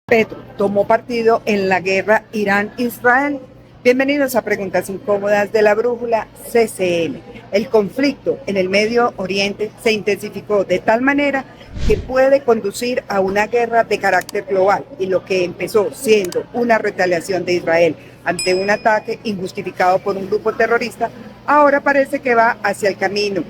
Petro tomó partido en la guerra Irán-Israel. Bienvenidos a Preguntas Incómodas de la Brújula CCM. El conflicto en el Medio Oriente se intensificó de tal manera que puede conducir a una guerra de carácter global, y lo que empezó siendo una retaliación de Israel ante un ataque injustificado por un grupo terrorista, ahora parece que va hacia el camino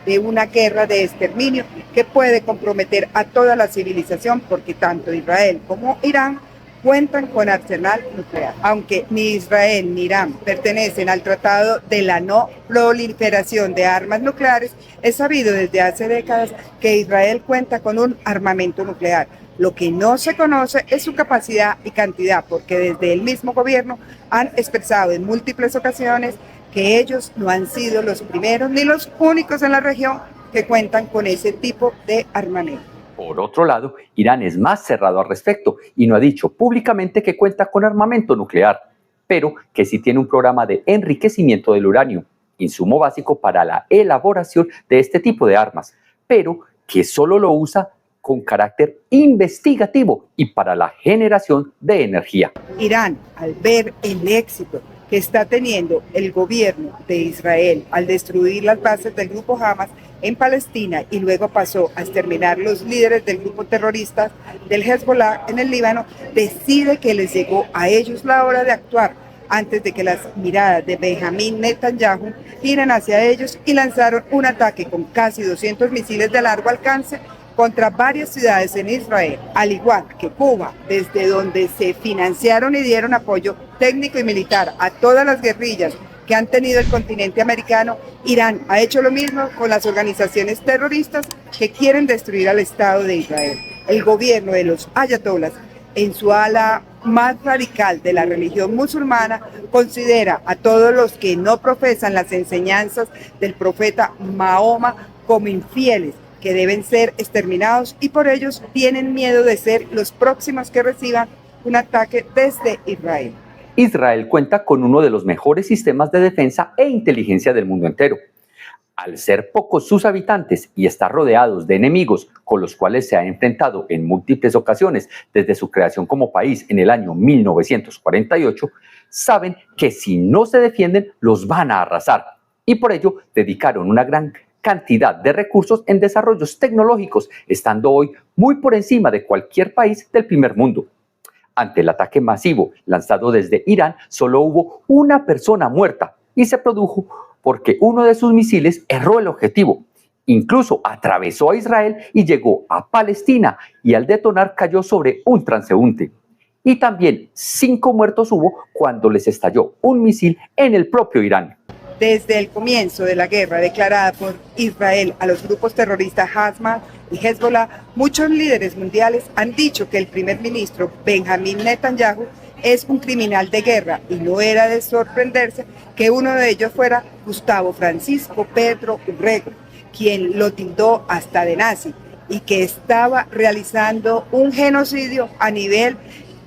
de una guerra de exterminio que puede comprometer a toda la civilización, porque tanto Israel como Irán cuentan con arsenal nuclear. Aunque ni Israel ni Irán pertenecen al Tratado de la No Proliferación de Armas Nucleares, es sabido desde hace décadas que Israel cuenta con un armamento nuclear. Lo que no se conoce es su capacidad y cantidad, porque desde el mismo gobierno han expresado en múltiples ocasiones que ellos no han sido los primeros ni los únicos en la región que cuentan con ese tipo de armamento. Por otro lado, Irán es más cerrado al respecto y no ha dicho públicamente que cuenta con armamento nuclear, pero que sí tiene un programa de enriquecimiento del uranio, insumo básico para la elaboración de este tipo de armas, pero que solo lo usa con carácter investigativo y para la generación de energía. Irán, al ver el éxito que está teniendo el gobierno de Israel al destruir las bases del grupo Hamas en Palestina y luego pasó a exterminar los líderes del grupo terrorista del Hezbollah en el Líbano, decide que les llegó a ellos la hora de actuar antes de que las miradas de Benjamín Netanyahu giren hacia ellos, y lanzaron un ataque con casi 200 misiles de largo alcance contra varias ciudades en Israel, al igual que Cuba, desde donde se financiaron y dieron apoyo técnico y militar a todas las guerrillas que han tenido el continente americano. Irán ha hecho lo mismo con las organizaciones terroristas que quieren destruir al Estado de Israel. El gobierno de los ayatolás, en su ala más radical de la religión musulmana, considera a todos los que no profesan las enseñanzas del profeta Mahoma como infieles, que deben ser exterminados, y por ellos tienen miedo de ser los próximos que reciban un ataque desde Israel. Israel cuenta con uno de los mejores sistemas de defensa e inteligencia del mundo entero. Al ser pocos sus habitantes y estar rodeados de enemigos con los cuales se ha enfrentado en múltiples ocasiones desde su creación como país en el año 1948, saben que si no se defienden los van a arrasar, y por ello dedicaron una gran cantidad de recursos en desarrollos tecnológicos, estando hoy muy por encima de cualquier país del primer mundo. Ante el ataque masivo lanzado desde Irán, solo hubo una persona muerta, y se produjo porque uno de sus misiles erró el objetivo. Incluso atravesó a Israel y llegó a Palestina, y al detonar cayó sobre un transeúnte. Y también 5 muertos hubo cuando les estalló un misil en el propio Irán. Desde el comienzo de la guerra declarada por Israel a los grupos terroristas Hamas y Hezbollah, muchos líderes mundiales han dicho que el primer ministro Benjamín Netanyahu es un criminal de guerra, y no era de sorprenderse que uno de ellos fuera Gustavo Francisco Petro Urrego, quien lo tildó hasta de nazi y que estaba realizando un genocidio a nivel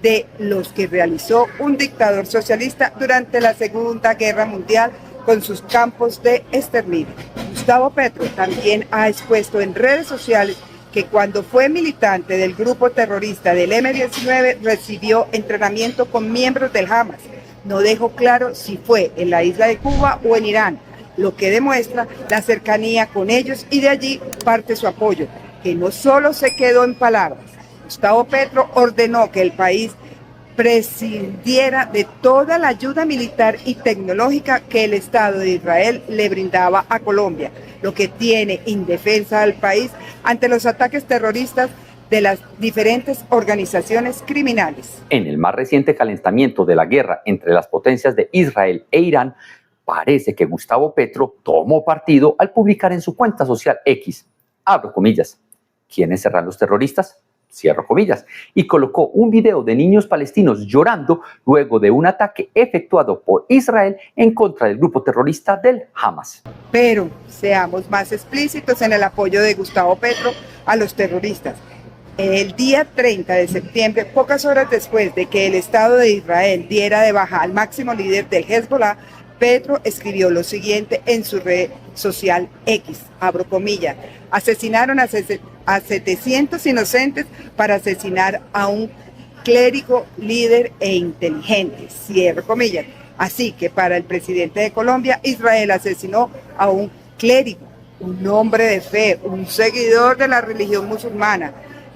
de los que realizó un dictador socialista durante la Segunda Guerra Mundial con sus campos de exterminio. Gustavo Petro también ha expuesto en redes sociales que cuando fue militante del grupo terrorista del M-19 recibió entrenamiento con miembros del Hamas. No dejó claro si fue en la isla de Cuba o en Irán, lo que demuestra la cercanía con ellos, y de allí parte su apoyo, que no solo se quedó en palabras. Gustavo Petro ordenó que el país prescindiera de toda la ayuda militar y tecnológica que el Estado de Israel le brindaba a Colombia, lo que tiene indefensa al país ante los ataques terroristas de las diferentes organizaciones criminales. En el más reciente calentamiento de la guerra entre las potencias de Israel e Irán, parece que Gustavo Petro tomó partido al publicar en su cuenta social X, abro comillas, ¿quiénes serán los terroristas?, cierro comillas, y colocó un video de niños palestinos llorando luego de un ataque efectuado por Israel en contra del grupo terrorista del Hamas. Pero seamos más explícitos en el apoyo de Gustavo Petro a los terroristas. El día 30 de septiembre, pocas horas después de que el Estado de Israel diera de baja al máximo líder del Hezbollah, Petro escribió lo siguiente en su red social X, abro comillas: asesinaron a 700 inocentes para asesinar a un clérigo, líder e inteligente, cierro comillas. Así que para el presidente de Colombia, Israel asesinó a un clérigo, un hombre de fe, un seguidor de la religión musulmana.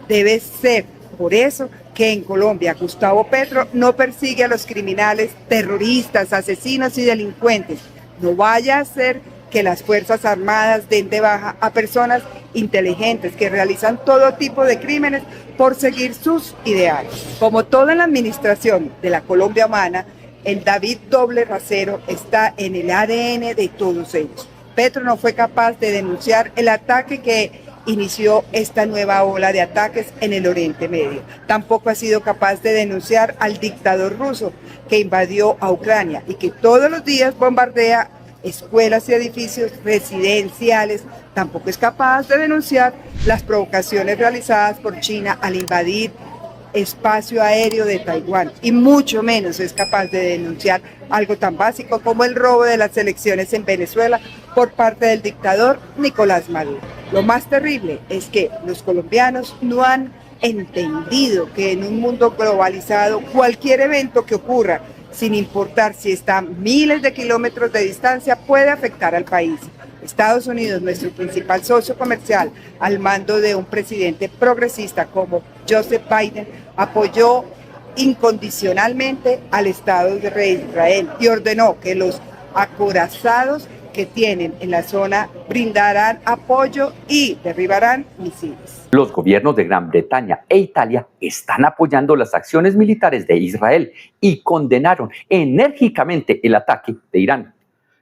Debe ser por eso que en Colombia Gustavo Petro no persigue a los criminales, terroristas, asesinos y delincuentes. No vaya a ser que las Fuerzas Armadas den de baja a personas inteligentes que realizan todo tipo de crímenes por seguir sus ideales. Como toda en la administración de la Colombia humana, el David doble rasero está en el ADN de todos ellos. Petro no fue capaz de denunciar el ataque que inició esta nueva ola de ataques en el Oriente Medio. Tampoco ha sido capaz de denunciar al dictador ruso que invadió a Ucrania y que todos los días bombardea escuelas y edificios residenciales. Tampoco es capaz de denunciar las provocaciones realizadas por China al invadir espacio aéreo de Taiwán, y mucho menos es capaz de denunciar algo tan básico como el robo de las elecciones en Venezuela por parte del dictador Nicolás Maduro. Lo más terrible es que los colombianos no han entendido que en un mundo globalizado cualquier evento que ocurra, sin importar si está a miles de kilómetros de distancia, puede afectar al país. Estados Unidos, nuestro principal socio comercial, al mando de un presidente progresista como Joseph Biden, apoyó incondicionalmente al Estado de Israel y ordenó que los acorazados que tienen en la zona brindarán apoyo y derribarán misiles. Los gobiernos de Gran Bretaña e Italia están apoyando las acciones militares de Israel y condenaron enérgicamente el ataque de Irán,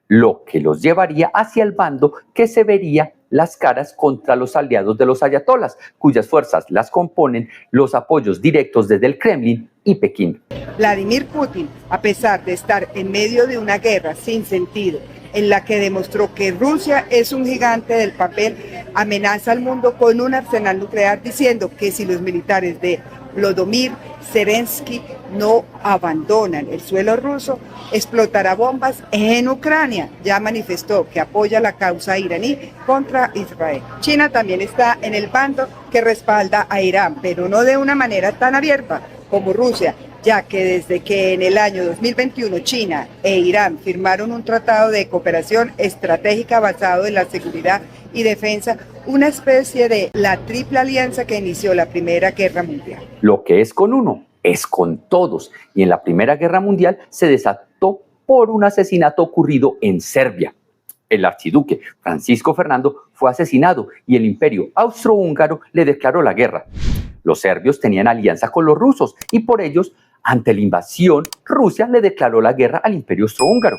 lo que los llevaría hacia el bando que se vería las caras contra los aliados de los ayatolas, cuyas fuerzas las componen los apoyos directos desde el Kremlin y Pekín. Vladimir Putin, a pesar de estar en medio de una guerra sin sentido, en la que demostró que Rusia es un gigante del papel, amenaza al mundo con un arsenal nuclear, diciendo que si los militares de Volodymyr Zelensky no abandonan el suelo ruso, explotará bombas en Ucrania. Ya manifestó que apoya la causa iraní contra Israel. China también está en el bando que respalda a Irán, pero no de una manera tan abierta como Rusia, ya que desde que en el año 2021 China e Irán firmaron un tratado de cooperación estratégica basado en la seguridad y defensa, una especie de la triple alianza que inició la Primera Guerra Mundial. Lo que es con uno es con todos, y en la Primera Guerra Mundial se desató por un asesinato ocurrido en Serbia. El archiduque Francisco Fernando fue asesinado y el Imperio Austrohúngaro le declaró la guerra. Los serbios tenían alianza con los rusos y por ellos, ante la invasión, Rusia le declaró la guerra al Imperio Austrohúngaro.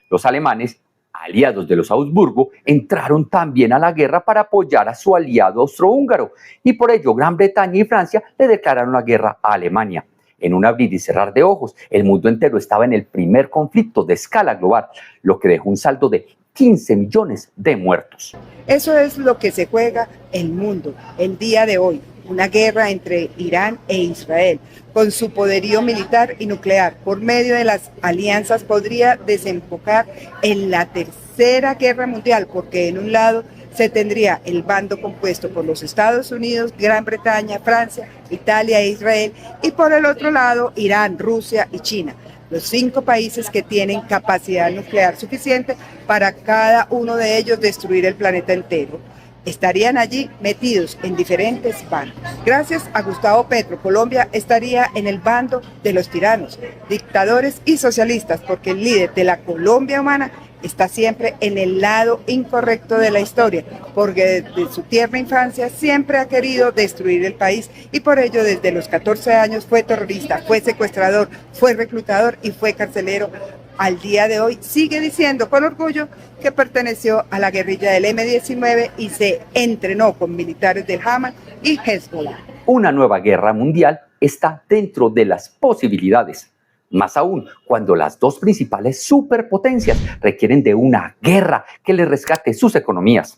Los alemanes, aliados de los Habsburgo, entraron también a la guerra para apoyar a su aliado austrohúngaro y por ello Gran Bretaña y Francia le declararon la guerra a Alemania. En un abrir y cerrar de ojos, el mundo entero estaba en el primer conflicto de escala global, lo que dejó un saldo de 15 millones de muertos. Eso es lo que se juega el mundo el día de hoy. Una guerra entre Irán e Israel, con su poderío militar y nuclear. Por medio de las alianzas podría desembocar en la Tercera Guerra Mundial, porque en un lado se tendría el bando compuesto por los Estados Unidos, Gran Bretaña, Francia, Italia e Israel, y por el otro lado Irán, Rusia y China. Los 5 países que tienen capacidad nuclear suficiente para cada uno de ellos destruir el planeta entero. Estarían allí metidos en diferentes bandos. Gracias a Gustavo Petro, Colombia estaría en el bando de los tiranos, dictadores y socialistas, porque el líder de la Colombia humana está siempre en el lado incorrecto de la historia, porque desde su tierna infancia siempre ha querido destruir el país y por ello desde los 14 años fue terrorista, fue secuestrador, fue reclutador y fue carcelero. Al día de hoy sigue diciendo con orgullo que perteneció a la guerrilla del M-19 y se entrenó con militares del Hamas y Hezbollah. Una nueva guerra mundial está dentro de las posibilidades. Más aún cuando las dos principales superpotencias requieren de una guerra que les rescate sus economías.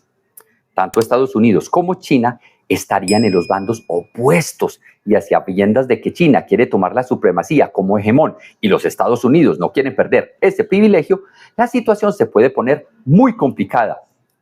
Tanto Estados Unidos como China estarían en los bandos opuestos y hacia sabiendas de que China quiere tomar la supremacía como hegemón y los Estados Unidos no quieren perder ese privilegio, la situación se puede poner muy complicada.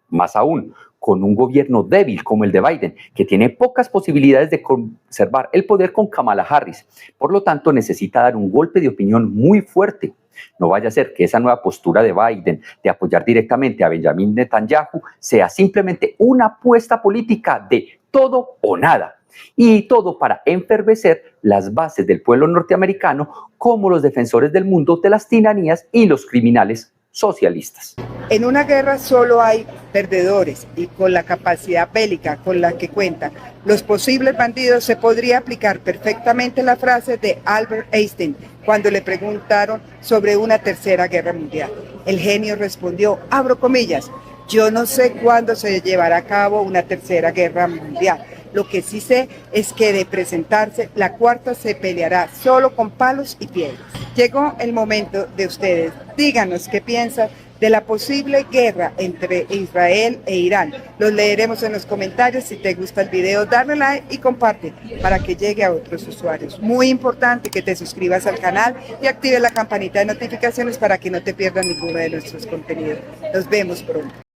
Más aún, con un gobierno débil como el de Biden, que tiene pocas posibilidades de conservar el poder con Kamala Harris. Por lo tanto, necesita dar un golpe de opinión muy fuerte. No vaya a ser que esa nueva postura de Biden de apoyar directamente a Benjamin Netanyahu sea simplemente una apuesta política de todo o nada. Y todo para enfervecer las bases del pueblo norteamericano como los defensores del mundo de las tiranías y los criminales socialistas. En una guerra solo hay perdedores y con la capacidad bélica con la que cuentan los posibles bandidos se podría aplicar perfectamente la frase de Albert Einstein cuando le preguntaron sobre una tercera guerra mundial. El genio respondió, abro comillas, yo no sé cuándo se llevará a cabo una tercera guerra mundial. Lo que sí sé es que de presentarse, la cuarta se peleará solo con palos y piedras. Llegó el momento de ustedes. Díganos qué piensan de la posible guerra entre Israel e Irán. Los leeremos en los comentarios. Si te gusta el video, dale like y comparte para que llegue a otros usuarios. Muy importante que te suscribas al canal y actives la campanita de notificaciones para que no te pierdas ninguno de nuestros contenidos. Nos vemos pronto.